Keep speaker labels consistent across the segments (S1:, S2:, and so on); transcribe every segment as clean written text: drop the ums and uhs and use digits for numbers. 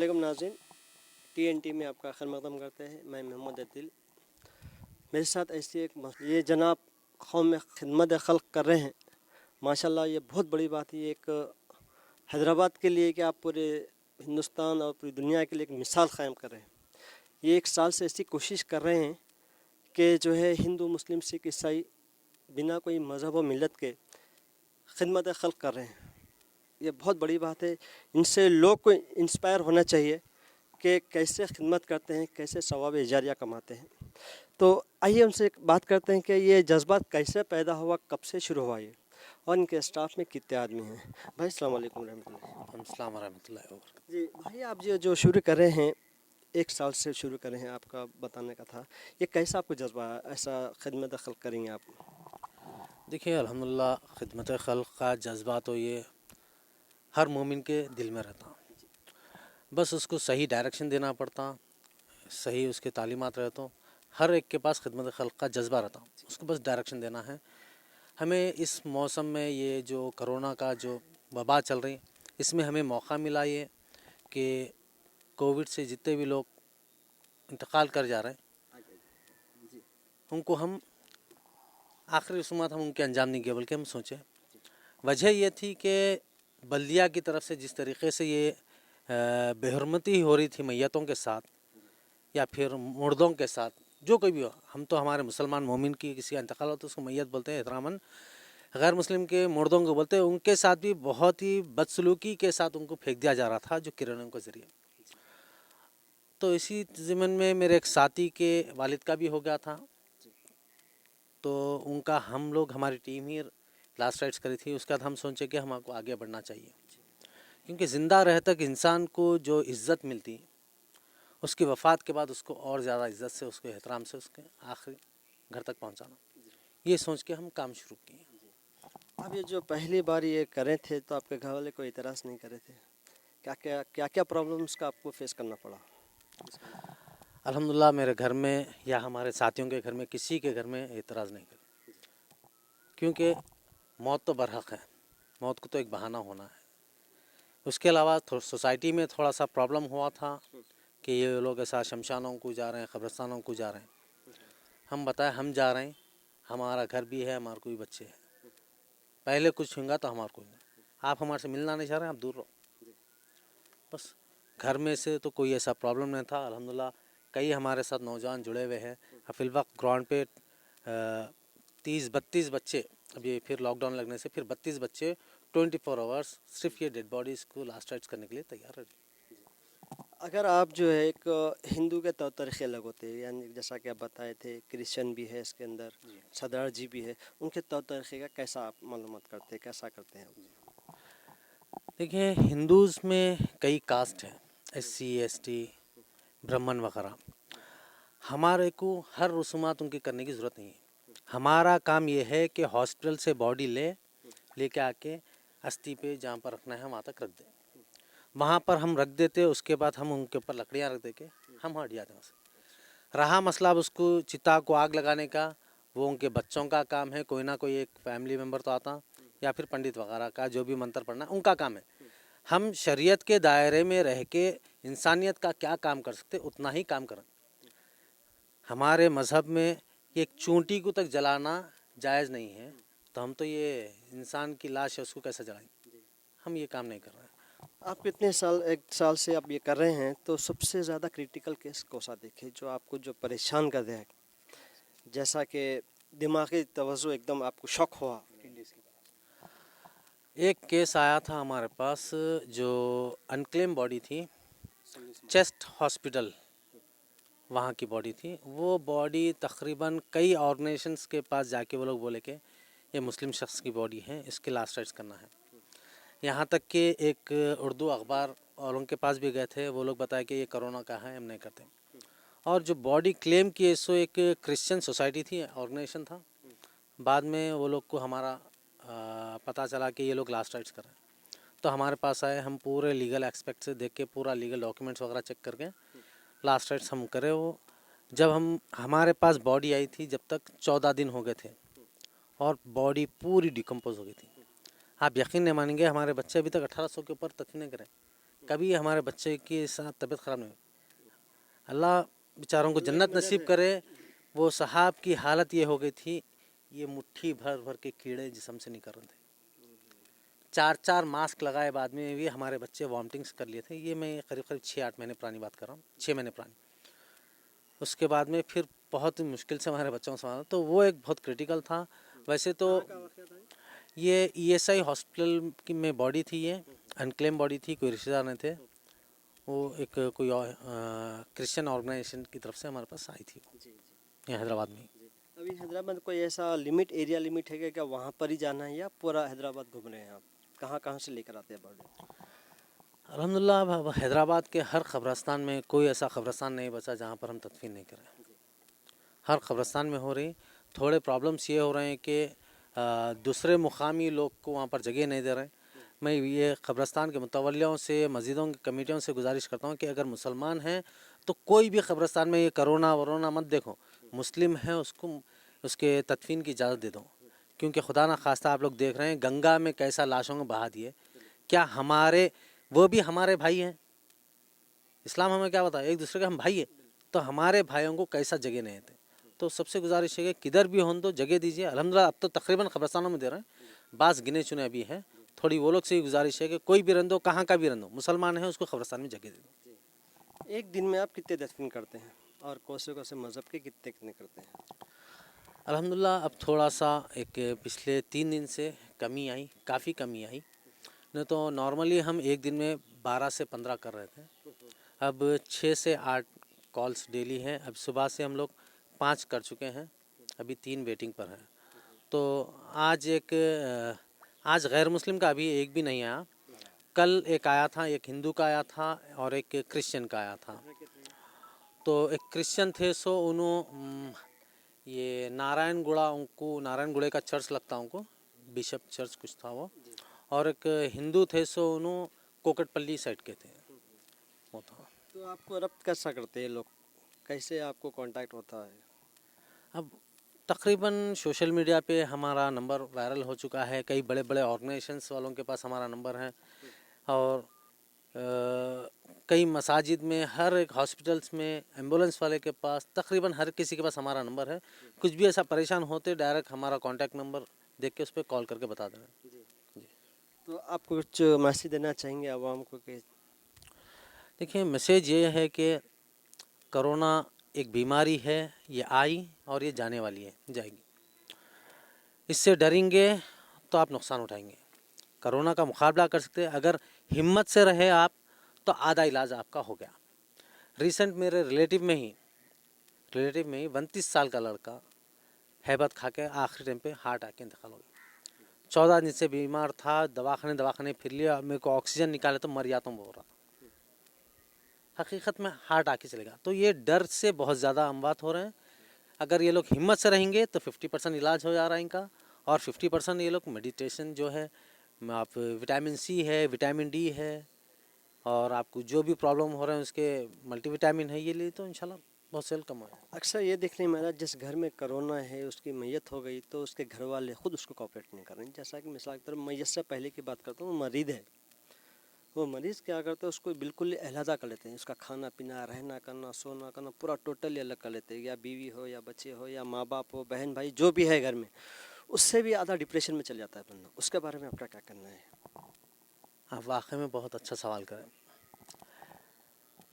S1: अस्सलामुअलैकुम नाज़रीन, TNT में आपका खैर मक़दम करते हैं। मैं मोहम्मद अदील। मेरे साथ ऐसी ये जनाब कौम में खिदमत खल्क़ कर रहे हैं। माशाल्लाह ये बहुत बड़ी बात है। ये एक हैदराबाद के लिए कि आप पूरे हिंदुस्तान और पूरी दुनिया के लिए एक मिसाल क़ायम कर रहे हैं। ये 1 साल से ऐसी कोशिश कर रहे हैं कि जो है हिंदू मुस्लिम सिख ईसाई बिना कोई मज़हब व मिलत के खिदमत खल्क़ कर रहे हैं। ये बहुत बड़ी बात है। इनसे लोग को इंस्पायर होना चाहिए कि कैसे खिदमत करते हैं, कैसे सवाब जारिया कमाते हैं। तो आइए उनसे बात करते हैं कि ये जज्बात कैसे पैदा हुआ, कब से शुरू हुआ ये, और इनके स्टाफ में कितने आदमी हैं। भाई अस्सलाम वालेकुम रहमतुल्लाह।
S2: अस्सलाम वरहमतुल्लाहि वबरकातुहू।
S1: जी भाई, आप ये जो शुरू कर रहे हैं 1 साल से शुरू कर रहे हैं, आपका बताने का था, ये कैसा आपको जज्बा ऐसा खिदमत खल्क़ करेंगे आप?
S2: देखिए अल्हम्दुलिल्लाह, खिदमत खल्क़ का जज्बा तो ये हर मोमिन के दिल में रहता, बस उसको सही डायरेक्शन देना पड़ता, सही उसके तालीमात रहता। हर एक के पास खिदमत खल्क़ का जज्बा रहता, उसको बस डायरेक्शन देना है। हमें इस मौसम में ये जो कोरोना का जो वबा चल रही, इसमें हमें मौका मिला ये कि कोविड से जितने भी लोग इंतकाल कर जा रहे हैं, उनको हम आखिरी रसूमात हम उनके अंजाम नहीं किए, बल्कि हम सोचे वजह यह थी कि बल्दिया की तरफ से जिस तरीक़े से ये बेहरमती हो रही थी मैयतों के साथ या फिर मुर्दों के साथ, जो कोई भी हो। हम तो हमारे मुसलमान मोमिन की किसी का इंतकाल हो तो उसको मैयत बोलते हैं एहतरामन। गैर मुस्लिम के मुर्दों को बोलते हैं। उनके साथ भी बहुत ही बदसलूकी के साथ उनको फेंक दिया जा रहा था जो किरणों के ज़रिए। तो इसी ज़िमन में मेरे एक साथी के वालिद का भी हो गया था, तो उनका हम लोग हमारी टीम ही लास्ट राइड्स करी थी। उसके बाद हम सोचे कि हमको आगे बढ़ना चाहिए, क्योंकि ज़िंदा रह तक इंसान को जो इज़्ज़त मिलती, उसकी वफ़ात के बाद उसको और ज़्यादा इज़्ज़त से, उसके एहतराम से उसके आखिरी घर तक पहुंचाना, ये सोच के हम काम शुरू किए।
S1: अब ये जो पहली बार ये करे थे तो आपके घर वाले कोई इतराज़ नहीं करे थे? क्या क्या प्रॉब्लम्स का आपको फेस करना पड़ा?
S2: अल्हम्दुलिल्लाह, मेरे घर में या हमारे साथियों के घर में किसी के घर में एतराज़ नहीं करे, क्योंकि मौत तो बरहक है, मौत को तो एक बहाना होना है। उसके अलावा सोसाइटी में थोड़ा सा प्रॉब्लम हुआ था कि ये लोग ऐसा शमशानों को जा रहे हैं, क़ब्रिस्तानों को जा रहे हैं। हम बताएं हम जा रहे हैं, हमारा घर भी है, हमारे कोई बच्चे हैं, पहले कुछ होगा तो हमारे कोई नहीं। आप हमारे से मिलना नहीं चाह रहे हैं, आप दूर रहो। बस घर में से तो कोई ऐसा प्रॉब्लम नहीं था। अल्हम्दुलिल्लाह, कई हमारे साथ नौजवान जुड़े हुए हैं। फिल वक्त ग्राउंड पे 30-32 बच्चे, अब ये फिर लॉकडाउन लगने से फिर 32 बच्चे 24 आवर्स सिर्फ ये डेड बॉडीज़ को लास्ट राइट्स करने के लिए तैयार है।
S1: अगर आप जो है एक हिंदू के तौर तरीक़े अलग होते हैं, यानी जैसा कि आप बताए थे क्रिश्चियन भी है इसके अंदर, सरदार जी भी है, उनके तौर तरीक़े का कैसा आप मालूमात करते हैं, कैसा करते हैं?
S2: देखिए, हिंदूज़ में कई कास्ट हैं, SC ST ब्राह्मण वगैरह। हमारे को हर रसूमात उनकी करने की ज़रूरत नहीं है। हमारा काम ये है कि हॉस्पिटल से बॉडी लेके आके अस्थि पे जहाँ पर रखना है वहाँ तक रख दें, वहाँ पर हम रख देते। उसके बाद हम उनके ऊपर लकड़ियाँ रख दे के हम हट जाते हैं वहाँ से। रहा मसला अब उसको चिता को आग लगाने का, वो उनके बच्चों का काम है। कोई ना कोई एक फैमिली मेम्बर तो आता, या फिर पंडित वगैरह का जो भी मंत्र पढ़ना उनका काम है। हम शरीयत के दायरे में रह के इंसानियत का क्या काम कर सकते उतना ही काम करें। हमारे मज़हब में एक चूंटी को तक जलाना जायज़ नहीं है, तो हम तो ये इंसान की लाश है उसको कैसे जलाएंगे? हम ये काम नहीं कर रहे हैं।
S1: आप कितने साल 1 साल से आप ये कर रहे हैं, तो सबसे ज़्यादा क्रिटिकल केस कौन सा देखे जो आपको जो परेशान कर दे, जैसा कि दिमागी तवज्जो एकदम आपको शॉक हुआ?
S2: एक केस आया था हमारे पास, जो अनक्लेम बॉडी थी, चेस्ट हॉस्पिटल वहाँ की बॉडी थी। वो बॉडी तकरीबन कई ऑर्गेनाइजेशंस के पास जाके वो लोग बोले कि ये मुस्लिम शख्स की बॉडी है, इसके लास्ट राइट्स करना है। यहाँ तक कि एक उर्दू अखबार और उनके पास भी गए थे, वो लोग बताए कि ये कोरोना का है, हम नहीं करते। और जो बॉडी क्लेम की सो एक क्रिश्चियन सोसाइटी थी, ऑर्गेनाइजेशन था। बाद में वो लोग को हमारा पता चला कि ये लोग लास्ट राइट्स कर रहे हैं, तो हमारे पास आए। हम पूरे लीगल एस्पेक्ट से देख के पूरा लीगल डॉक्यूमेंट्स वगैरह चेक करके लास्ट राइट्स हम करे। वो जब हमारे पास बॉडी आई थी, जब तक 14 दिन हो गए थे और बॉडी पूरी डिकम्पोज हो गई थी। आप यकीन नहीं मानेंगे, हमारे बच्चे अभी तक 1800 के ऊपर तक नहीं करे, कभी हमारे बच्चे के साथ तबीयत ख़राब नहीं हुई। अल्लाह बेचारों को जन्नत नसीब करे। वो साहब की हालत ये हो गई थी, ये मुट्ठी भर भर के कीड़े जिस्म से निकल रहे थे। 4-4 मास्क लगाए बाद में भी हमारे बच्चे वॉमिटिंग्स कर लिए थे। ये मैं करीब करीब 6-8 महीने पुरानी बात कर रहा हूँ, 6 महीने पुरानी। उसके बाद में फिर बहुत मुश्किल से हमारे बच्चों को संभाला, तो वो एक बहुत क्रिटिकल था। वैसे तो ये ESI हॉस्पिटल की में बॉडी थी, ये अनक्लेम बॉडी थी, कोई रिश्तेदार नहीं थे। वो एक कोई क्रिश्चियन ऑर्गेनाइजेशन की तरफ से हमारे पास आई थी, यहाँ हैदराबाद में।
S1: अभी हैदराबाद कोई ऐसा एरिया लिमिट है क्या, वहाँ पर ही जाना है या पूरा हैदराबाद घूम रहे हैं आप? कहाँ कहाँ से लेकर आते हैं बॉडी?
S2: अल्हम्दुलिल्लाह अब हैदराबाद के हर कब्रस्तान में कोई ऐसा कब्रस्तान नहीं बचा जहाँ पर हम तदफीन नहीं करें। हर कब्रस्तान में हो रही। थोड़े प्रॉब्लम्स ये हो रहे हैं कि दूसरे मुकामी लोग को वहाँ पर जगह नहीं दे रहे। मैं ये कब्रस्तान के मुतवल्लियों से, मस्जिदों की कमेटियों से गुजारिश करता हूँ कि अगर मुसलमान हैं तो कोई भी कब्रस्तान में ये करोना वरोना मत देखो। मुस्लिम है उसको उसके तदफीन की इजाज़त दे दो, क्योंकि खुदा ना खास्ता आप लोग देख रहे हैं गंगा में कैसा लाशों को बहा दिए। क्या हमारे वो भी हमारे भाई हैं? इस्लाम हमें क्या बताया, एक दूसरे के हम भाई हैं, तो हमारे भाइयों को कैसा जगह नहीं थे। तो सबसे गुजारिश है कि किधर भी हों तो जगह दीजिए। अल्हम्दुलिल्लाह अब तो तकरीबन कब्रस्तानों में दे रहे हैं, बास गिने चुने अभी हैं। थोड़ी वो लोग से ही गुजारिश है कि कोई भी रंदो, कहाँ का भी रंदो, मुसलमान है उसको कब्रस्तान में जगह दे दो।
S1: एक दिन में आप कितने दफन करते हैं और कौसे कौसे मज़हब के कितने कितने करते हैं?
S2: अल्हम्दुलिल्लाह अब थोड़ा सा एक पिछले 3 दिन से कमी आई, काफ़ी कमी आई। नहीं तो नॉर्मली हम एक दिन में 12 से 15 कर रहे थे, अब 6 से 8 कॉल्स डेली हैं। अब सुबह से हम लोग 5 कर चुके हैं, अभी 3 वेटिंग पर हैं। तो आज गैर मुस्लिम का अभी एक भी नहीं आया। कल एक आया था, एक हिंदू का आया था और एक क्रिश्चियन का आया था। तो एक क्रिश्चियन थे सो उन्होंने ये नारायणगुड़े का चर्च लगता उनको, बिशप चर्च कुछ था वो। और एक हिंदू थे सो उन्होंने कोकटपल्ली साइड के थे वो था।
S1: तो आपको रब्त कैसा करते हैं लोग, कैसे आपको कांटेक्ट होता है?
S2: अब तकरीबन सोशल मीडिया पे हमारा नंबर वायरल हो चुका है, कई बड़े बड़े ऑर्गेनाइजेशंस वालों के पास हमारा नंबर है, और कई मसाजिद में, हर एक हॉस्पिटल्स में, एम्बुलेंस वाले के पास, तकरीबन हर किसी के पास हमारा नंबर है। कुछ भी ऐसा परेशान होते डायरेक्ट हमारा कांटेक्ट नंबर देख के उस पर कॉल करके बता देना।
S1: तो आप कुछ मैसेज देना चाहेंगे आवाम को कि?
S2: देखिए मैसेज ये है कि कोरोना एक बीमारी है, ये आई और ये जाने वाली है, जाएगी। इससे डरेंगे तो आप नुकसान उठाएंगे। कोरोना का मुकाबला कर सकते हैं अगर हिम्मत से रहे आप, तो आधा इलाज आपका हो गया। रिसेंट मेरे रिलेटिव में ही 29 साल का लड़का हैबत खा के आखिरी टाइम पे हार्ट अटैक इंतकाल हो गया। 14 दिन से बीमार था, दवाखाने फिर लिया, मेरे को ऑक्सीजन निकाले तो मर जाता हूँ बोल रहा था। हकीकत में हार्ट आके चलेगा। तो ये डर से बहुत ज़्यादा अमवात हो रहे हैं। अगर ये लोग हिम्मत से रहेंगे तो 50% इलाज हो जा रहा है इनका, और 50% ये लोग मेडिटेशन जो है, आप विटामिन सी है, विटामिन डी है, और आपको जो भी प्रॉब्लम हो रहे हैं उसके मल्टीविटामिन है, ये लिए तो इंशाल्लाह बहुत सेल कम होगा।
S1: अक्सर ये देखने में आ रहा है जिस घर में कोरोना है उसकी मैयत हो गई तो उसके घर वाले खुद उसको कॉपरेट नहीं कर रहे हैं। जैसा कि मिसाल की तरफ मैयत से पहले की बात करता हूँ, मरीज है, वो मरीज़ क्या करते हैं उसको बिल्कुल अलहदा कर लेते हैं। उसका खाना पीना, रहना करना, सोना करना पूरा टोटली अलग कर लेते हैं। या बीवी हो या बच्चे हो या माँ बाप हो, बहन भाई जो भी है घर में, उससे भी आधा डिप्रेशन में चल जाता है बंदा। उसके बारे में आपका क्या कहना है?
S2: आप वाकई में बहुत अच्छा सवाल करें।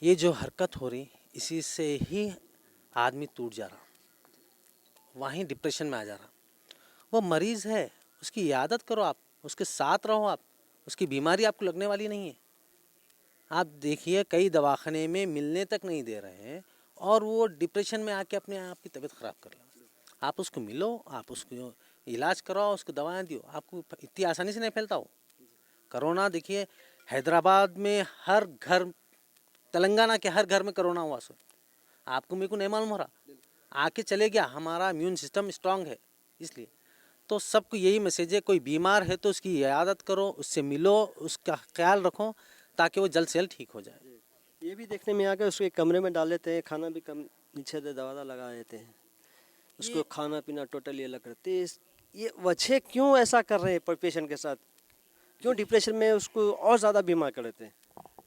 S2: ये जो हरकत हो रही, इसी से ही आदमी टूट जा रहा, वहीं डिप्रेशन में आ जा रहा। वो मरीज़ है, उसकी इयादत करो आप, उसके साथ रहो आप, उसकी बीमारी आपको लगने वाली नहीं है। आप देखिए कई दवाखाने में मिलने तक नहीं दे रहे हैं और वो डिप्रेशन में आके अपने आप की तबीयत ख़राब कर रहा। आप उसको मिलो, आप उसको इलाज कराओ, उसको दवाएं दियो, आपको इतनी आसानी से नहीं फैलता हो। कोरोना देखिए हैदराबाद में हर घर, तेलंगाना के हर घर में कोरोना हुआ सो आपको मेरे को नहीं मालूम हो रहा, आके चले गया। हमारा इम्यून सिस्टम स्ट्रांग है इसलिए। तो सबको यही मैसेज है, कोई बीमार है तो उसकी इयादत करो, उससे मिलो, उसका ख्याल रखो ताकि वो जल्द से जल्द ठीक हो जाए।
S1: ये भी देखने में आ गया उसके कमरे में डाल लेते हैं, खाना भी कम नीचे से दवा लगा देते हैं, उसको खाना पीना टोटली अलग करते हैं। ये वजह क्यों ऐसा कर रहे हैं पेशेंट के साथ? क्यों डिप्रेशन में उसको और ज़्यादा बीमार कर देते हैं?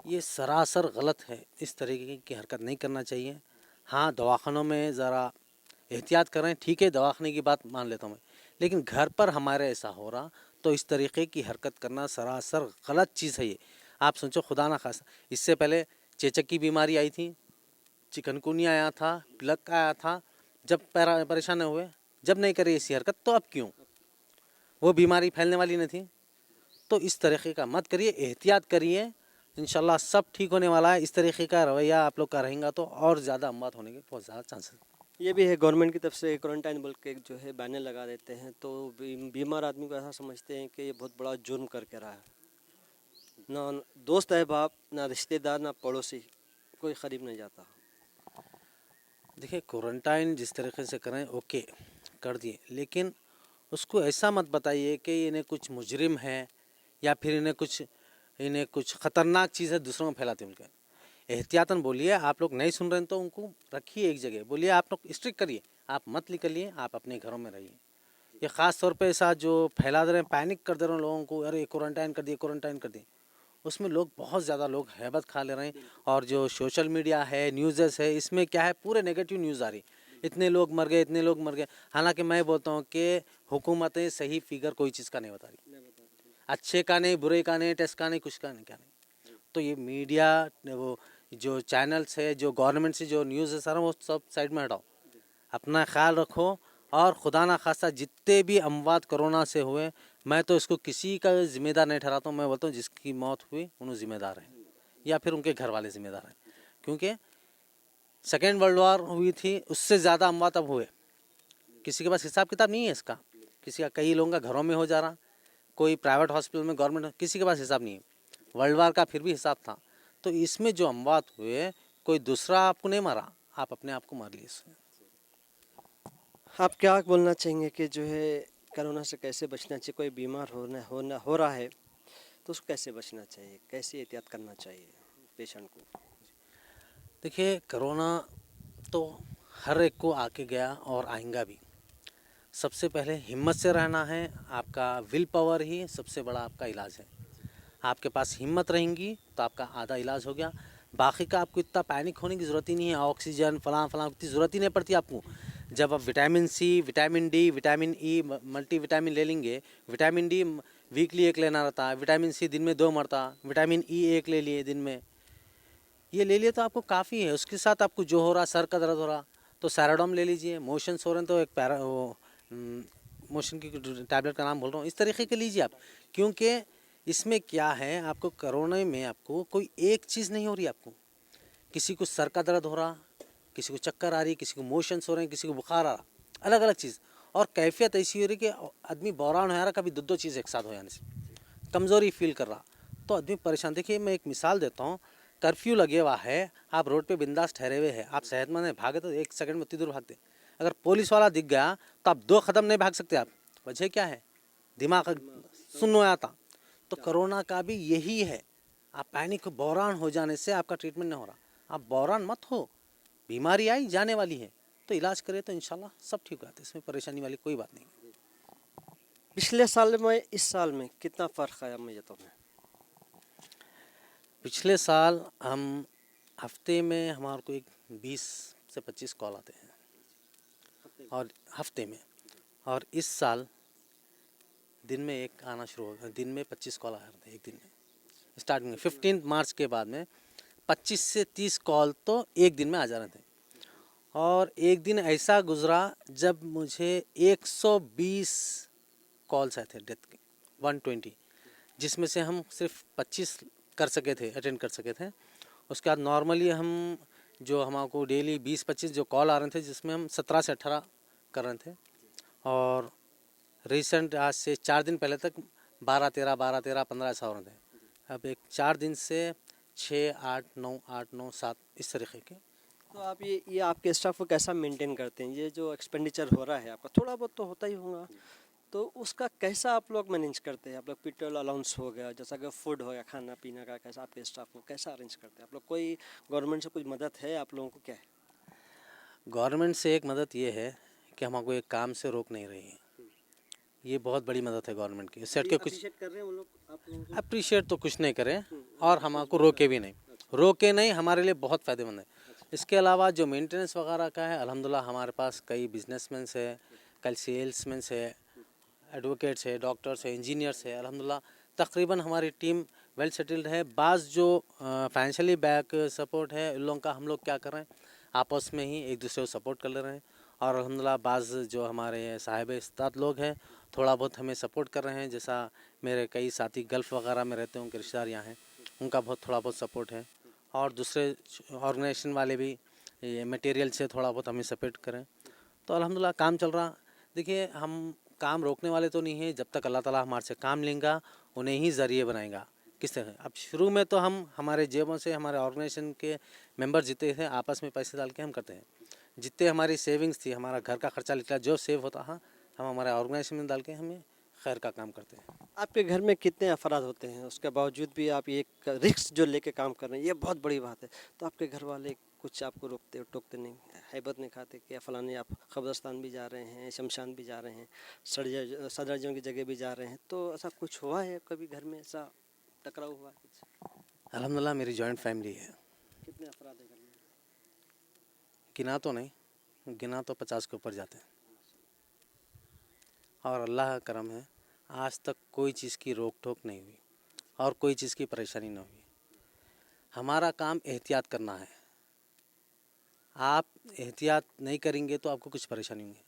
S2: ये सरासर गलत है, इस तरीके की हरकत नहीं करना चाहिए। हाँ, दवाखानों में ज़रा एहतियात करें, ठीक है, दवाखाने की बात मान लेता हूँ मैं, लेकिन घर पर हमारे ऐसा हो रहा तो इस तरीके की हरकत करना सरासर गलत चीज़ है ये। आप सोचो, खुदा ना खास्ता, इससे पहले चेचक की बीमारी आई थी, चिकनगुनिया आया था, प्लग आया था, जब परेशान हुए, जब नहीं करी ऐसी हरकत तो अब क्यों? वो बीमारी फैलने वाली नहीं थी। तो इस तरीके का मत करिए, एहतियात करिए, इंशाल्लाह सब ठीक होने वाला है। इस तरीके का रवैया आप लोग का रहेगा तो और ज़्यादा अमवात होने के बहुत ज़्यादा चांसेस।
S1: ये भी है, गवर्नमेंट की तरफ से क्वारंटाइन बोल के जो है बैनर लगा देते हैं, तो बीमार आदमी को ऐसा समझते हैं कि ये बहुत बड़ा जुर्म करके रहा है। ना दोस्त है बाप, ना रिश्तेदार, ना पड़ोसी, कोई करीब नहीं जाता।
S2: देखिए, क्वारंटाइन जिस तरीके से करें ओके कर दिए, लेकिन उसको ऐसा मत बताइए कि इन्हें कुछ मुजरिम है या फिर इन्हें कुछ ख़तरनाक चीज़ है दूसरों को फैलाते उनके। एहतियातन बोलिए, आप लोग नहीं सुन रहे हैं तो उनको रखिए एक जगह, बोलिए आप लोग स्ट्रिक्ट करिए, आप मत निकलिए, आप अपने घरों में रहिए। ये ख़ास तौर पे ऐसा जो फैला दे रहे हैं, पैनिक कर दे रहे हैं लोगों को, अरे क्वारंटाइन कर दिए, क्वारंटाइन कर दिए, उसमें लोग बहुत ज़्यादा लोग हैबत खा ले रहे हैं। और जो सोशल मीडिया है, न्यूज़ेस है, इसमें क्या है, पूरे नेगेटिव न्यूज़ आ रही, इतने लोग मर गए, इतने लोग मर गए। हालांकि मैं बोलता हूँ कि हुकूमतें सही फिगर कोई चीज़ का नहीं बता रही, अच्छे का नहीं, बुरे का नहीं, टेस्ट का नहीं, कुछ का नहीं, क्या नहीं। तो ये मीडिया, वो जो चैनल्स है, जो गवर्नमेंट से जो न्यूज़ है सारा, वो सब साइड में हटाओ, अपना ख्याल रखो। और खुदा ना खास्ता जितने भी अमवात कोरोना से हुए, मैं तो इसको किसी का ज़िम्मेदार नहीं ठहराता हूँ। मैं बोलता हूँ जिसकी मौत हुई उन्होंने ज़िम्मेदार हैं, या फिर उनके घर वाले ज़िम्मेदार हैं। क्योंकि सेकेंड वर्ल्ड वॉर हुई थी, उससे ज़्यादा अमवात अब हुए, किसी के पास हिसाब किताब नहीं है इसका। किसी का, कई लोगों का घरों में हो जा रहा, कोई प्राइवेट हॉस्पिटल में, गवर्नमेंट, किसी के पास हिसाब नहीं है। वर्ल्ड वार का फिर भी हिसाब था। तो इसमें जो अमवात हुए, कोई दूसरा आपको नहीं मारा, आप अपने आप को मार लिए इसमें।
S1: आप क्या बोलना चाहेंगे कि जो है कोरोना से कैसे बचना चाहिए? कोई बीमार हो रहा है तो उसको कैसे बचना चाहिए, कैसे एहतियात करना चाहिए पेशेंट को?
S2: देखिए, कोरोना तो हर एक को आके गया और आएगा भी। सबसे पहले हिम्मत से रहना है, आपका विल पावर ही सबसे बड़ा आपका इलाज है। आपके पास हिम्मत रहेंगी तो आपका आधा इलाज हो गया। बाकी का आपको इतना पैनिक होने की ज़रूरत ही नहीं है, ऑक्सीजन फलां फलां की ज़रूरत ही नहीं पड़ती आपको। जब आप vitamin C, vitamin D, vitamin E, multi vitamin ले लेंगे, विटामिन डी वीकली एक लेना रहता है, विटामिन सी दिन में 2 मरता, विटामिन ई एक ले लिए दिन में, ये ले लिए तो आपको काफ़ी है। उसके साथ आपको जो हो रहा, सर का दर्द हो रहा तो सैराडोम ले लीजिए, मोशंस हो रहे हैं तो मोशन की टैबलेट का नाम बोल रहा हूँ, इस तरीके के लीजिए आप। क्योंकि इसमें क्या है, आपको कोरोना में आपको कोई एक चीज़ नहीं हो रही, आपको किसी को सर का दर्द हो रहा, किसी को चक्कर आ रही, किसी को मोशंस हो रहे हैं, किसी को बुखार आ रहा, अलग अलग चीज़। और कैफियत ऐसी हो रही कि आदमी बौरान हो रहा, कभी दो चीज़ एक साथ हो जाने से कमज़ोरी फील कर रहा, तो आदमी परेशान। देखिए, मैं एक मिसाल देता हूँ, कर्फ्यू लगे हुआ है, आप रोड पे बिंदास ठहरे हुए हैं, आप सेहतमंद हैं, भागे तो 1 सेकंड में उतनी दूर भागते। अगर पुलिस वाला दिख गया तो आप 2 कदम नहीं भाग सकते आप। वजह क्या है? दिमाग सुन्न हो आता। तो कोरोना का भी यही है, आप पैनिक बौरान हो जाने से आपका ट्रीटमेंट नहीं हो रहा। आप बौरान मत हो, बीमारी आई जाने वाली है, तो इलाज करें तो इंशाल्लाह सब ठीक हो जाता है, इसमें परेशानी वाली कोई बात नहीं।
S1: पिछले साल में इस साल में कितना फ़र्क आया मुझे तो?
S2: पिछले साल हम हफ्ते में हमारे को एक 20 से 25 कॉल आते हैं, और हफ्ते में, और इस साल दिन में एक आना शुरू हो गया, दिन में 25 कॉल आ रहे थे एक दिन में। स्टार्टिंग में 15 मार्च के बाद में 25 से 30 कॉल तो एक दिन में आ जा रहे थे। और एक दिन ऐसा गुजरा जब मुझे 120 कॉल्स आए थे डेथ के, 120, जिसमें से हम सिर्फ 25 कर सके थे, अटेंड कर सके थे। उसके बाद नॉर्मली हम जो हमको डेली 20-25 जो कॉल आ रहे थे, जिसमें हम 17 से 18 कर रहे थे। और रिसेंट आज से 4 दिन पहले तक 12-13, 12-13, 15 ऐसा हो रहे थे। अब एक 4 दिन से 6-8-9, 8-9, 7 इस तरीके के।
S1: तो आप ये आपके स्टाफ को कैसा मेंटेन करते हैं? ये जो एक्सपेंडिचर हो रहा है आपका, थोड़ा बहुत तो होता ही होगा, तो उसका कैसा आप लोग मैनेज करते हैं? आप लोग पेट्रोल अलाउंस हो गया, जैसा कि फूड हो गया, खाना पीना का, कैसा आपके स्टाफ को कैसा अरेंज करते हैं आप लोग? कोई गवर्नमेंट से कुछ मदद है आप लोगों को, क्या है?
S2: गवर्नमेंट से एक मदद ये है कि हमको एक काम से रोक नहीं रही है। ये बहुत बड़ी मदद है गवर्नमेंट की। इससे हट के कुछ
S1: अप्रिशिएट कर रहे हैं वो लोग आप लोगों को?
S2: अप्रिशिएट तो कुछ नहीं करें और हमको रोके भी नहीं, रोके नहीं, हमारे लिए बहुत फ़ायदेमंद है। इसके अलावा जो मेंटेनेंस वगैरह का है, अल्हम्दुलिल्लाह हमारे पास कई बिजनेसमैन है, कई सेल्समैन है, एडवोकेट्स है, डॉक्टर्स है, इंजीनियर्स है। अल्हम्दुलिल्लाह तकरीबन हमारी टीम वेल सेटल्ड है। बाज़ जो फाइनेंशियली बैक सपोर्ट है, उन लोगों का हम लोग क्या कर रहे हैं, आपस में ही एक दूसरे को सपोर्ट कर ले रहे हैं। और अल्हम्दुलिल्लाह बाज़ जो हमारे साहिब इस्तात लोग हैं, थोड़ा बहुत हमें सपोर्ट कर रहे हैं। जैसा मेरे कई साथी गल्फ़ वगैरह में रहते हैं, उनके रिश्तेदार यहाँ हैं, उनका थोड़ा बहुत सपोर्ट है। और दूसरे ऑर्गेनाइजेशन वाले भी ये मटेरियल से थोड़ा बहुत हमें सपोर्ट करें, तो अल्हम्दुलिल्लाह काम चल रहा। देखिए हम काम रोकने वाले तो नहीं हैं, जब तक अल्लाह ताला हमारे से काम लेगा, उन्हें ही ज़रिए बनाएगा। किस तरह, अब शुरू में तो हम हमारे जेबों से, हमारे ऑर्गेनाइजेशन के मेंबर जितने थे आपस में पैसे डाल के हम करते हैं। जितने हमारी सेविंग्स थी, हमारा घर का खर्चा निकला, जो सेव होता है, हम हमारे ऑर्गेनाइजेशन में डाल के हमें खैर का काम करते हैं।
S1: आपके घर में कितने अफराद होते हैं, उसके बावजूद भी आप ये रिस्क जो लेके काम कर रहे हैं, ये बहुत बड़ी बात है। तो आपके घर वाले कुछ आपको रोकते टोकते नहीं, हैबत नहीं खाते कि फलाने आप कब्रिस्तान भी जा रहे हैं, शमशान भी जा रहे हैं, सदरजों की जगह भी जा रहे हैं, तो ऐसा कुछ हुआ है कभी घर में, ऐसा टकराव हुआ है कुछ?
S2: अल्हम्दुलिल्लाह मेरी जॉइंट फैमिली है।
S1: कितने अफराद है घर में?
S2: गिना तो नहीं, गिना तो 50 के ऊपर जाते हैं। और अल्लाह का करम है, आज तक कोई चीज़ की रोक टोक नहीं हुई और कोई चीज़ की परेशानी नहीं हुई। हमारा काम एहतियात करना है। आप एहतियात नहीं करेंगे तो आपको कुछ परेशानी होगी।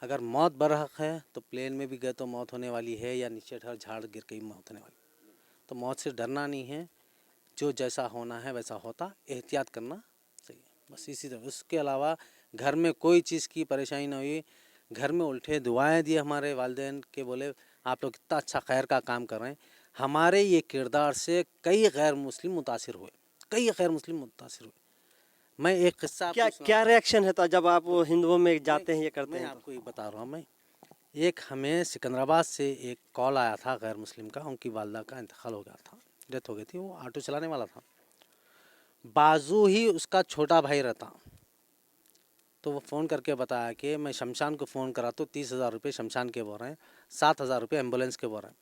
S2: अगर मौत बरहक है तो प्लेन में भी गए तो मौत होने वाली है, या नीचे झाड़ गिर के ही मौत होने वाली। तो मौत से डरना नहीं है, जो जैसा होना है वैसा होता, एहतियात करना सही है, बस इसी तरह। उसके अलावा घर में कोई चीज़ की परेशानी ना हुई। घर में उल्टे दुआएं दी हमारे वालिदैन के, बोले आप लोग कितना अच्छा खैर का काम कर रहे हैं। हमारे ये किरदार से कई गैर मुस्लिम मुतासिर हुए, कई गैर मुस्लिम मुतासिर हुए। मैं एक किस्सा
S1: क्या
S2: आपको
S1: क्या रिएक्शन है तो जब आप वो हिंदुओं में जाते हैं, ये करते
S2: मैं
S1: हैं तो?
S2: आपको ये बता रहा हूँ। मैं एक, हमें सिकंदराबाद से एक कॉल आया था गैर मुस्लिम का, उनकी वालदा का इंतकाल हो गया था, डेथ हो गई थी। वो ऑटो चलाने वाला था, बाजू ही उसका छोटा भाई रहता। तो वो फ़ोन करके बताया कि मैं शमशान को फ़ोन करा तो 30,000 रुपये शमशान के बोल रहे हैं, 7,000 रुपये एम्बुलेंस के बोल रहे हैं।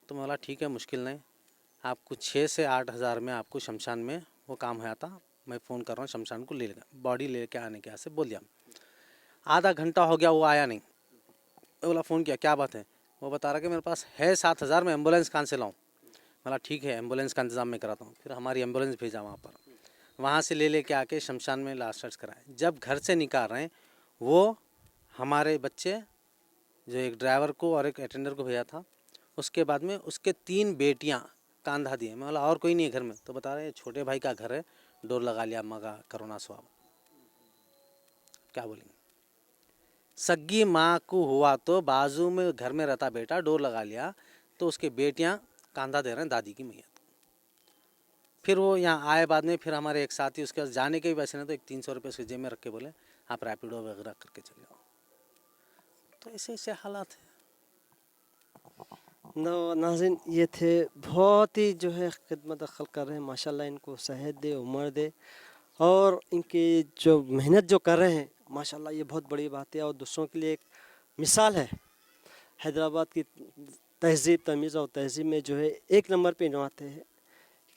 S2: तो मैं बोला ठीक है, मुश्किल नहीं, आपको 6 से 8 हज़ार में आपको शमशान में वो काम है आता, मैं फ़ोन कर रहा हूँ शमशान को ले लेगा, बॉडी लेके आने के से बोल दिया। आधा घंटा हो गया, वो आया नहीं। मैं बोला फ़ोन किया, क्या बात है? वो बता रहा कि मेरे पास है 7,000, मैं एम्बुलेंस कहाँ से लाऊँ? बोला ठीक है, एम्बुलेंस का इंतज़ाम मैं कराता हूँ। फिर हमारी एम्बुलेंस भेजा वहाँ पर, वहाँ से ले के आके शमशान में लास्ट सर्च कराए। जब घर से निकाल रहे हैं, वो हमारे बच्चे, जो एक ड्राइवर को और एक अटेंडर को भेजा था, उसके बाद में उसके 3 बेटियां कांधा दिए। मैं बोला और कोई नहीं है घर में? तो बता रहे छोटे भाई का घर है, डोर लगा लिया, मगा करोना स्वाब। क्या बोलेंगे? सग्गी माँ को हुआ तो बाजू में घर में रहता बेटा, डोर लगा लिया, तो उसके बेटियां कांधा दे रहे हैं दादी की मैयत। फिर वो यहाँ आए बाद में, फिर हमारे एक साथी, उसके पास जाने के भी पैसे नहीं, तो एक 300 रुपये उसके जेब में रख के बोले आप रैपिडो वगैरह करके चले जाओ। तो ऐसे ऐसे हालात हैं।
S1: नाज़रीन, ये थे बहुत ही जो है खिदमत खल्क कर रहे हैं, माशाल्लाह इनको सेहत दे, उम्र दे, और इनकी जो मेहनत जो कर रहे हैं माशाल्लाह ये बहुत बड़ी बात है और दूसरों के लिए एक मिसाल है। हैदराबाद की तहज़ीब, तमीज़ और तहज़ीब में जो है एक नंबर पे इन्वाते हैं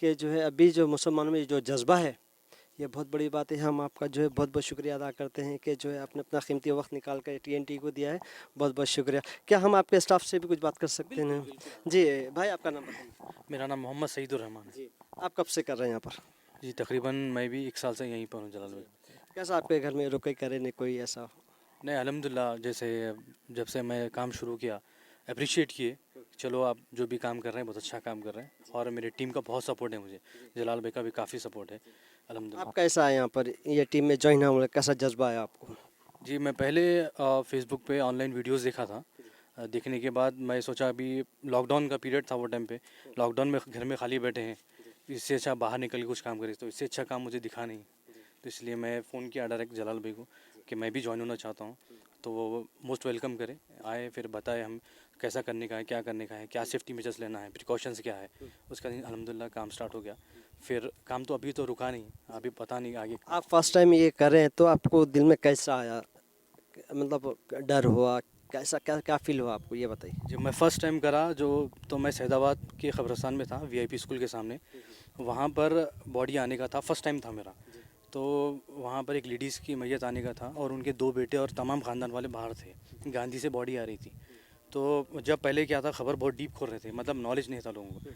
S1: कि जो है अभी जो मुसलमानों में जो जज्बा है, ये बहुत बड़ी बात है। हम आपका जो है बहुत बहुत शुक्रिया अदा करते हैं कि जो है आपने अपना कीमती वक्त निकाल कर TNT को दिया है, बहुत बहुत शुक्रिया। क्या हम आपके स्टाफ से भी कुछ बात कर सकते हैं? जी भाई, आपका नाम बताइए।
S3: मेरा नाम मोहम्मद सईदुर रहमान है।
S1: जी, आप कब से कर रहे हैं यहाँ पर?
S3: जी तकरीबन मैं भी 1 साल से यहीं पर हूँ जलाल में।
S1: कैसा आपके घर में रुके करे नहीं कोई ऐसा?
S3: नहीं अल्हम्दुलिल्लाह, जैसे जब से मैं काम शुरू किया, अप्रिशिएट किए, चलो आप जो भी काम कर रहे हैं बहुत अच्छा काम कर रहे हैं, और मेरी टीम का बहुत सपोर्ट है मुझे, जलाल भाई का भी काफ़ी सपोर्ट है अल्हम्दुलिल्लाह।
S1: आप कैसा है यहाँ पर ये टीम में ज्वाइन होने, कैसा जज्बा है आपको?
S3: जी मैं पहले फेसबुक पे ऑनलाइन वीडियोस देखा था, देखने के बाद मैं सोचा अभी लॉकडाउन का पीरियड था वो टाइम पे, लॉकडाउन में घर में खाली बैठे हैं, इससे अच्छा बाहर निकल के कुछ काम करें, तो इससे अच्छा काम मुझे दिखा नहीं, तो इसलिए मैं फ़ोन किया डायरेक्ट जलाल भाई को कि मैं भी ज्वाइन होना चाहता हूँ। तो वो मोस्ट वेलकम करे, आए, फिर बताए हम कैसा करने का है, क्या करने का है, क्या सेफ्टी मेजर्स लेना है, प्रिकॉशंस क्या है। उसका दिन अल्हम्दुलिल्लाह काम स्टार्ट हो गया। फिर काम तो अभी तो रुका नहीं, अभी पता नहीं आगे।
S1: आप फर्स्ट टाइम ये कर रहे हैं तो आपको दिल में कैसा आया, मतलब डर हुआ, कैसा क्या क्या फील हुआ आपको, ये बताइए।
S3: जब मैं फ़र्स्ट टाइम करा जो, तो मैं सैदाबाद के ख़बरस्तान में था, वीआईपी स्कूल के सामने। वहाँ पर बॉडी आने का था, फर्स्ट टाइम था मेरा। तो वहाँ पर एक लेडीज़ की मैयत आने का था और उनके 2 बेटे और तमाम ख़ानदान वाले बाहर थे। गांधी से बॉडी आ रही थी। तो जब पहले क्या था, खबर बहुत डीप खोल रहे थे, मतलब नॉलेज नहीं था लोगों को।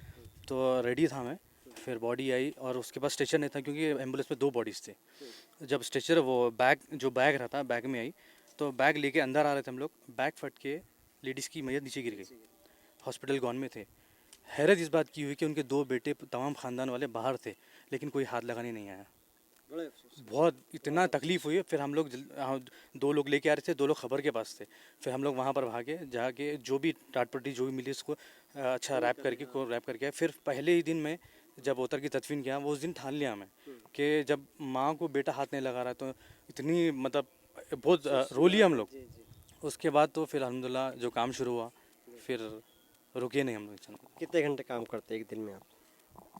S3: तो रेडी था मैं, फिर बॉडी आई और उसके पास स्ट्रेचर नहीं था क्योंकि एम्बुलेंस में 2 बॉडीज़ थे। जब स्ट्रेचर वो बैग जो बैग रहता बैग में आई, तो बैग लेके अंदर आ रहे थे हम लोग, बैग फट के लेडीज़ की मैयत नीचे गिर गई। हॉस्पिटल गॉन में थे। हैरत इस बात की हुई कि उनके 2 बेटे तमाम ख़ानदान वाले बाहर थे, लेकिन कोई हाथ लगाने नहीं आया।
S1: बड़े अफसोस।
S3: बहुत इतना तकलीफ़ हुई। फिर हम लोग 2 लोग लेके आ रहे थे, 2 लोग खबर के पास थे। फिर हम लोग वहाँ पर भागे, जाके जो भी टाट-पट्टी जो भी मिली उसको अच्छा रैप करके आए। फिर पहले ही दिन में जब उतर की तदफीन किया, वो उस दिन ठान लिया मैं कि जब माँ को बेटा हाथ नहीं लगा रहा तो इतनी मतलब बहुत रो लिए हम लोग। उसके बाद तो फिर अल्हम्दुलिल्लाह जो काम शुरू हुआ, फिर रुके नहीं हम लोग चलना।
S1: कितने घंटे काम करते हैं एक दिन में आप?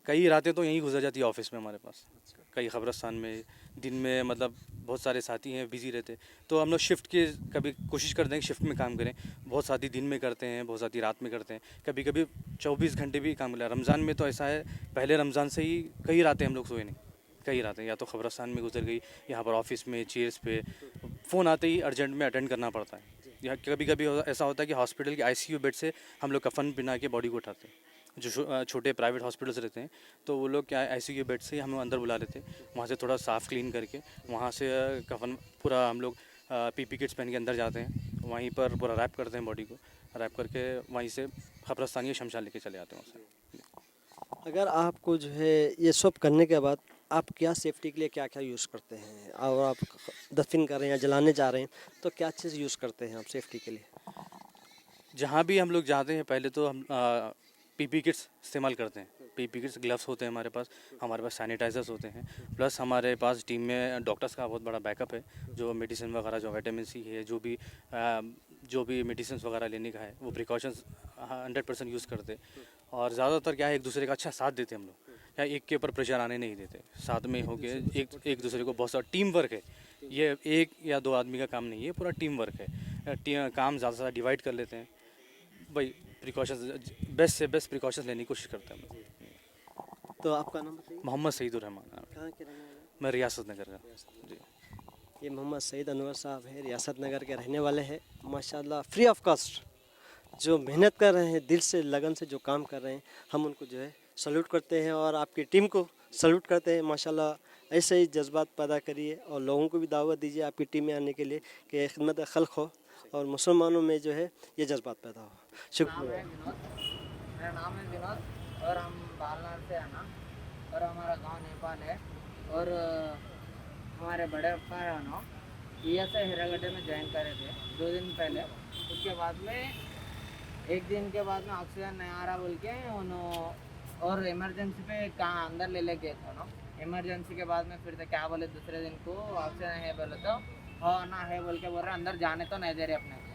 S3: कई रातें तो यहीं गुजर जाती है ऑफिस में हमारे पास, कई ख़बरस्तान में। दिन में मतलब बहुत सारे साथी हैं, बिज़ी रहते, तो हम लोग शिफ्ट के कभी कोशिश करते हैं कि शिफ्ट में काम करें। बहुत साथी दिन में करते हैं, बहुत साथी रात में करते हैं, कभी कभी 24 घंटे भी काम कर। रमज़ान में तो ऐसा है, पहले रमज़ान से ही कई रातें हम लोग सोए नहीं। कई रातें या तो ख़बरस्तान में गुजर गई, यहाँ पर ऑफिस में चेयर्स पे फ़ोन आते ही अर्जेंट में अटेंड करना पड़ता है। या कभी कभी ऐसा होता है कि हॉस्पिटल के आईसीयू बेड से हम लोग कफन पहना के बॉडी को उठाते हैं। जो छोटे प्राइवेट हॉस्पिटल्स रहते हैं, तो वो लोग क्या है, आईसीयू बेड से ही हमें अंदर बुला लेते हैं, वहाँ से थोड़ा साफ़ क्लीन करके वहाँ से कफन पूरा हम लोग पीपी किट्स पहन के अंदर जाते हैं, वहीं पर पूरा रैप करते हैं बॉडी को, रैप करके वहीं से कब्रिस्तान या शमशान लेके चले आते हैं उससे।
S1: अगर आपको जो है ये सब करने के बाद आप क्या सेफ्टी के लिए क्या क्या यूज़ करते हैं, और आप दफन कर रहे हैं या जलाने जा रहे हैं तो क्या चीज़ यूज़ करते हैं आप सेफ्टी के लिए?
S3: जहाँ भी हम लोग जाते हैं पहले तो हम पीपी किट्स इस्तेमाल करते हैं। पीपी किट्स, ग्लव्स होते हैं हमारे पास सैनिटाइजर्स होते हैं, प्लस हमारे पास टीम में डॉक्टर्स का बहुत बड़ा बैकअप है। जो मेडिसिन वगैरह, जो विटामिन सी है, जो भी मेडिसिन वगैरह लेने का है, वो प्रिकॉशंस 100% यूज़ करते हैं। और ज़्यादातर क्या है, एक दूसरे का अच्छा साथ देते हैं हम लोग, क्या एक के ऊपर प्रेशर आने नहीं देते, साथ में हो के एक दूसरे को, बहुत सारा टीम वर्क है ये, एक या 2 आदमी का काम नहीं है, पूरा टीम वर्क है। काम ज़्यादा से ज़्यादा डिवाइड कर लेते हैं भाई, प्रिकॉशंस बेस्ट से बेस्ट प्रिकॉशंस लेने की कोशिश करते हैं हम लोग।
S1: तो आपका नाम बताइए।
S3: मोहम्मद सईदुर रहमान,
S1: कहाँ के रहने वाले हैं?
S3: मैं रियासत नगर का जी।
S1: ये मोहम्मद सईद अनवर साहब है, रियासत नगर के रहने वाले हैं। माशाल्लाह फ्री ऑफ कॉस्ट जो मेहनत कर रहे हैं, दिल से लगन से जो काम कर रहे हैं, हम उनको जो है सल्यूट करते हैं और आपकी टीम को सल्यूट करते हैं। माशाल्लाह ऐसे ही जज्बात पैदा करिए और लोगों को भी दावत दीजिए आपकी टीम में आने के लिए कि खिदमत खल्क हो और मुसलमानों में जो है ये जज्बात पैदा हो। शुक्रिया।
S4: मेरा नाम है विनोद और हम बालनाथ से है ना, और हमारा गांव नेपाल है। और हमारे बड़े अप्पा है ना, ESI हिरागड्ढे में ज्वाइन करे थे 2 दिन पहले। उसके बाद में 1 दिन के बाद में ऑक्सीजन नहीं आ रहा बोल के और इमरजेंसी पे कहाँ अंदर ले गए थे ना। इमरजेंसी के बाद में फिर से क्या बोले, दूसरे दिन को ऑक्सीजन है बोले तो हाँ ना है बोल के बोल रहे, अंदर जाने तो नहीं दे रहे अपने को।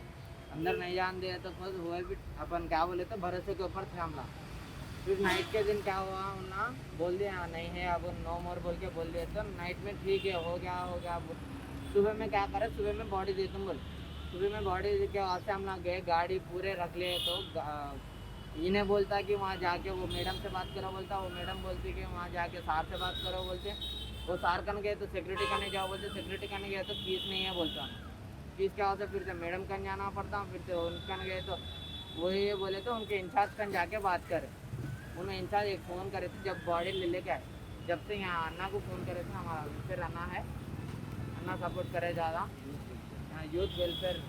S4: अंदर नहीं जान दिया तो खुद हुए भी अपन क्या बोले तो भरोसे के ऊपर थे हमला। फिर नाइट के दिन क्या हुआ ना, बोल दिया नहीं है अब नो मोर बोल के बोल दिया। तो नाइट में ठीक है, हो गया। सुबह में क्या करे, सुबह में बॉडी दे तुम बोल, सुबह में बॉडी के वहाँ से हम लोग गए, गाड़ी पूरे रख लिए। तो इन्हें बोलता कि वहाँ जाके वो मैडम से बात करो बोलता, वो मैडम बोलती कि वहाँ जाके सार से बात करो बोलते। वो सार करने गए तो सिक्योरिटी करने जाओ बोलते, सिक्योरिटी करने गए तो फीस नहीं है बोलता। फीस क्या होता, फिर से मैडम कन जाना पड़ता, फिर से उनकन गए तो वो ये बोले तो उनके इंचार्ज कन जाके बात करे। उन्हें इंचार्ज एक फ़ोन करे थे जब बॉडी लेके आए, जब से यहाँ अन्ना को फ़ोन करे थे। हमारा फिर अन्ना है, अन्ना सपोर्ट करे ज़्यादा, यहाँ यूथ वेलफेयर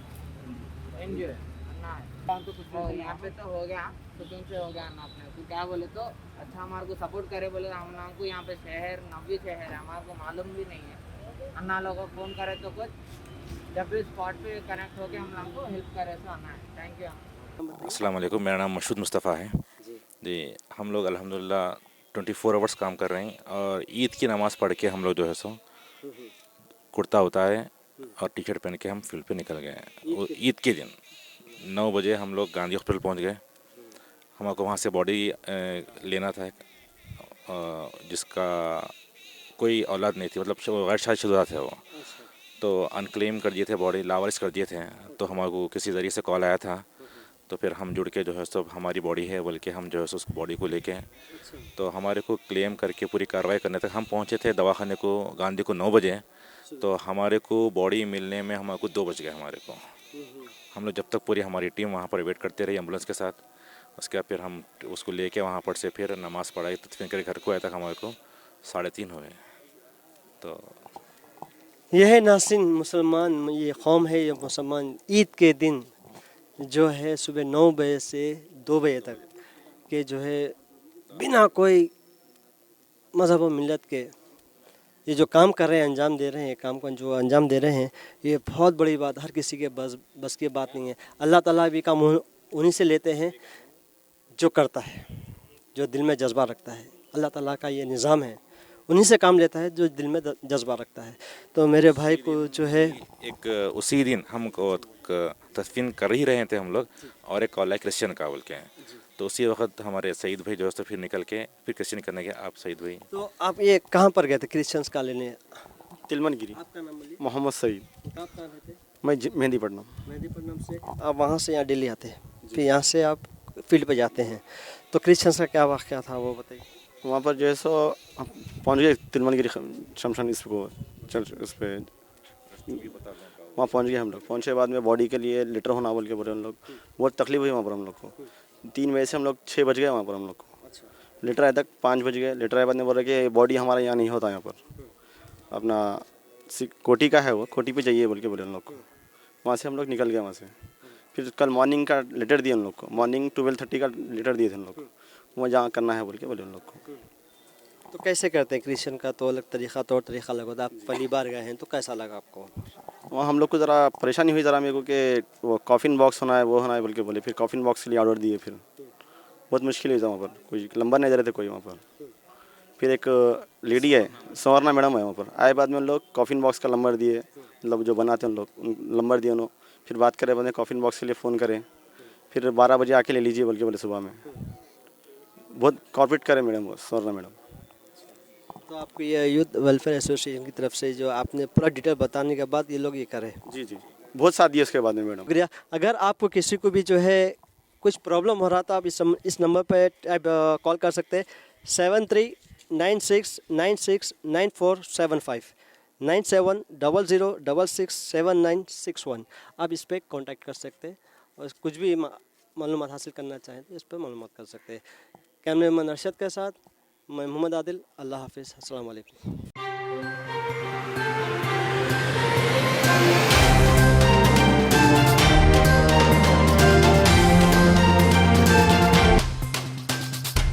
S4: NGO अन्ना है। तो यहाँ पे तो हो गया, सुकून से हो गया अन्ना अपने तो क्या बोले तो अच्छा हमारे को सपोर्ट करे बोले। हम लोग को यहाँ पे शहर नवी शहर है, हमारे को मालूम भी नहीं है। अन्ना लोगों को फ़ोन करे तो कुछ जब भी स्पॉट पे कनेक्ट होके हम लोग को हेल्प करे तो अन्ना है। Thank you.
S5: अस्सलाम वालेकुम, मेरा नाम मशहूद मुस्तफ़ा है जी। हम लोग अल्हम्दुलिल्लाह 24 आवर्स काम कर रहे हैं और ईद की नमाज़ पढ़ के हम लोग जो है सो कुर्ता होता है और टी शर्ट पहन के हम फील्ड पे निकल गए हैं। ईद के दिन 9 बजे हम लोग गांधी हॉस्पिटल पहुंच गए। हमको वहाँ से बॉडी लेना था जिसका कोई औलाद नहीं थी, मतलब गैर शादीशुदा थे वो। तो अनक्लेम कर दिए थे, बॉडी लावारिस कर दिए थे। तो हमारे को किसी ज़रिए से कॉल आया था, तो फिर हम जुड़ के जो है सब हमारी बॉडी है बोल के हम जो है सो उस बॉडी को लेके तो हमारे को क्लेम करके पूरी कार्रवाई करने तक हम पहुंचे थे दवाखाने को गांधी को 9 बजे। तो हमारे को बॉडी मिलने में हमारे को 2 बज गए हमारे को। हम लोग जब तक पूरी हमारी टीम वहाँ पर वेट करते रही एम्बुलेंस के साथ, उसके बाद फिर हम उसको लेके वहाँ पर से फिर नमाज़ पढ़ाई, तदफीन करके घर को आया तक हमारे को 3:30 हो गए। तो
S1: यह है नासिन मुसलमान, ये कौम है, ये मुसलमान ईद के दिन जो है सुबह 9 बजे से 2 बजे तक के जो है बिना कोई मज़हब व मिल्लत के ये जो काम कर रहे हैं, अंजाम दे रहे हैं, काम को जो अंजाम दे रहे हैं, ये बहुत बड़ी बात, हर किसी के बस की बात नहीं है। अल्लाह ताला भी काम उन्हीं से लेते हैं जो करता है, जो दिल में जज्बा रखता है। अल्लाह ताला का ये निज़ाम है, उन्हीं से काम लेता है जो दिल में जज्बा रखता है। तो मेरे भाई को जो है
S5: एक उसी दिन हमको तदफीन कर ही रहे थे हम लोग, और एक कॉल है क्रिश्चियन का बोल के, तो उसी वक्त हमारे सईद भाई जो है तो फिर निकल के फिर क्रिश्चियन करने के आप सईद भाई।
S1: तो आप ये कहाँ पर गए थे क्रिश्चियंस का लेने?
S6: तिलमनगिरी।
S1: आपका नाम बोलिए।
S6: मोहम्मद सईद।
S1: आप कहाँ रहते?
S6: मैं मेहंदीपट्टनम।
S1: मेहंदीपट्टनम से आप वहाँ से यहाँ दिल्ली आते हैं, फिर यहाँ से आप फील्ड पे जाते हैं। तो क्रिश्चियंस का क्या वाक़या था वो बताइए।
S6: वहाँ पर जो है सो हम पहुँच गए तिलमनगिरी शमशान इसको चर्च उस पर वहाँ पहुँच गए हम लोग। पहुँचे बाद में बॉडी के लिए लेटर होना बोल के बोले हम लोग, बहुत तकलीफ हुई वहाँ पर हम लोग को। 3 बजे से हम लोग 6 बज गए वहाँ पर हम लोग को। लेटर आए तक 5 बज गए। लेटर आए बाद में बोल रहे कि बॉडी हमारा यहाँ नहीं होता, यहाँ पर अपना कोटी का है, वो कोटी पे चाहिए बोल के बोले हम लोग को। वहाँ से हम लोग निकल गए वहाँ से। फिर कल मॉर्निंग का लेटर दिए हम लोग को, मॉर्निंग 12:30 का लेटर दिए थे हम लोग को, वहाँ जहाँ करना है बोल के बोले हम लोग को।
S1: तो कैसे करते हैं क्रिश्चियन का? तो अलग तरीका, तौर तरीका अलग होता है। आप पहली बार गए हैं तो कैसा लगा आपको?
S6: वहाँ हम लोग को ज़रा परेशानी हुई ज़रा मेरे को कि वो कॉफ़िन बॉक्स होना है, वो होना है बोल के बोले। फिर कॉफ़िन बॉक्स के लिए ऑर्डर दिए। फिर बहुत मुश्किल हुई था वहाँ पर, कोई नंबर नहीं दे रहे थे कोई वहाँ पर। फिर एक लेडी है, सवर्णा मैडम है, वहाँ पर आए बाद में उन लोग कॉफ़िन बॉक्स का नंबर दिए, मतलब जो बनाते हैं उन लोग नंबर दिए उन्होंने। फिर बात करे बंदे कॉफ़िन बॉक्स के लिए फ़ोन करें, फिर 12 बजे आके ले लीजिए बोल के बोले सुबह में। बहुत कॉर्पोरेट करे मैडम वो सवर्णा मैडम।
S1: तो आपको ये यूथ वेलफेयर एसोसिएशन की तरफ से जो आपने पूरा डिटेल बताने के बाद ये लोग ये करें।
S6: जी जी, बहुत साथ दिए उसके बाद में मैडम।
S1: शुक्रिया। अगर आपको किसी को भी जो है कुछ प्रॉब्लम हो रहा था, आप इस नंबर पर कॉल कर सकते हैं 7396969475 9700667961। आप इस पर कांटेक्ट कर सकते हैं और कुछ भी मालूमात हासिल करना चाहें तो इस पर मालूमात कर सकते हैं। कैमरामैन अरशद के साथ मैं मोहम्मद आदिल। अल्लाह हाफिज़। अस्सलाम वालेकुम।